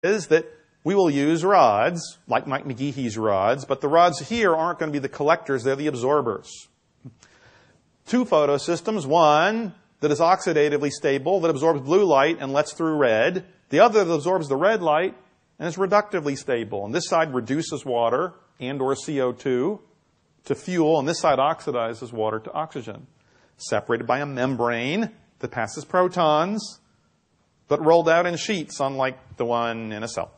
is that we will use rods, like Mike McGeehee's rods, but the rods here aren't going to be the collectors, they're the absorbers. Two photosystems, one that is oxidatively stable, that absorbs blue light and lets through red. The other that absorbs the red light and is reductively stable. And this side reduces water and or CO2 to fuel, and this side oxidizes water to oxygen. Separated by a membrane that passes protons, but rolled out in sheets, unlike the one in a cell.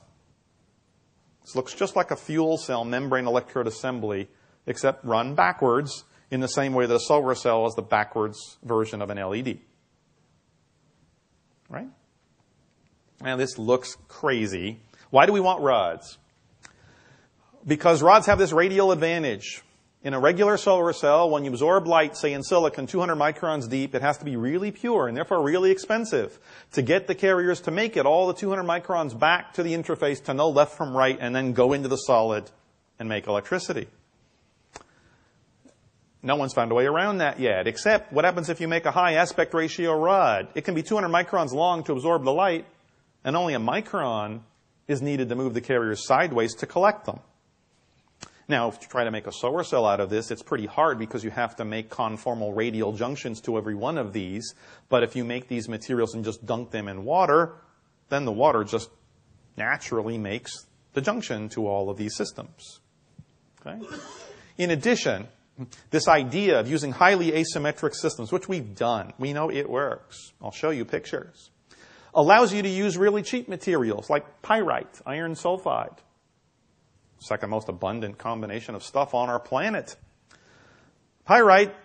This looks just like a fuel cell membrane electrode assembly, except run backwards in the same way that a solar cell is the backwards version of an LED. Right? Now this looks crazy. Why do we want rods? Because rods have this radial advantage. In a regular solar cell, when you absorb light, say in silicon, 200 microns deep, it has to be really pure and therefore really expensive to get the carriers to make it all the 200 microns back to the interface to know left from right and then go into the solid and make electricity. No one's found a way around that yet, except what happens if you make a high aspect ratio rod? It can be 200 microns long to absorb the light, and only a micron is needed to move the carriers sideways to collect them. Now, if you try to make a solar cell out of this, it's pretty hard because you have to make conformal radial junctions to every one of these. But if you make these materials and just dunk them in water, then the water just naturally makes the junction to all of these systems. Okay? In addition, this idea of using highly asymmetric systems, which we've done, we know it works. I'll show you pictures. Allows you to use really cheap materials like pyrite, iron sulfide. Second most abundant combination of stuff on our planet. Pyrite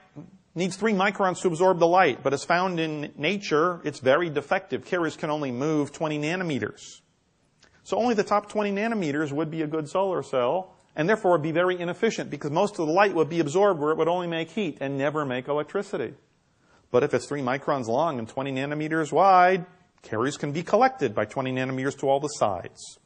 needs 3 microns to absorb the light, but as found in nature, it's very defective. Carriers can only move 20 nanometers. So only the top 20 nanometers would be a good solar cell, and therefore would be very inefficient because most of the light would be absorbed where it would only make heat and never make electricity. But if it's 3 microns long and 20 nanometers wide, carriers can be collected by 20 nanometers to all the sides.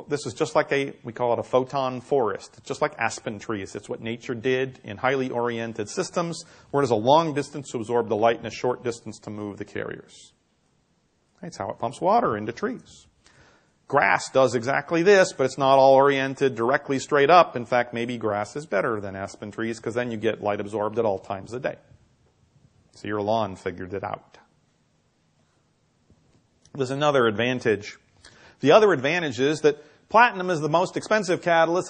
This is just like we call it a photon forest. It's just like aspen trees. It's what nature did in highly oriented systems, where there's a long distance to absorb the light and a short distance to move the carriers. That's how it pumps water into trees. Grass does exactly this, but it's not all oriented directly straight up. In fact, maybe grass is better than aspen trees because then you get light absorbed at all times of the day. So your lawn figured it out. There's another advantage. The other advantage is that platinum is the most expensive catalyst.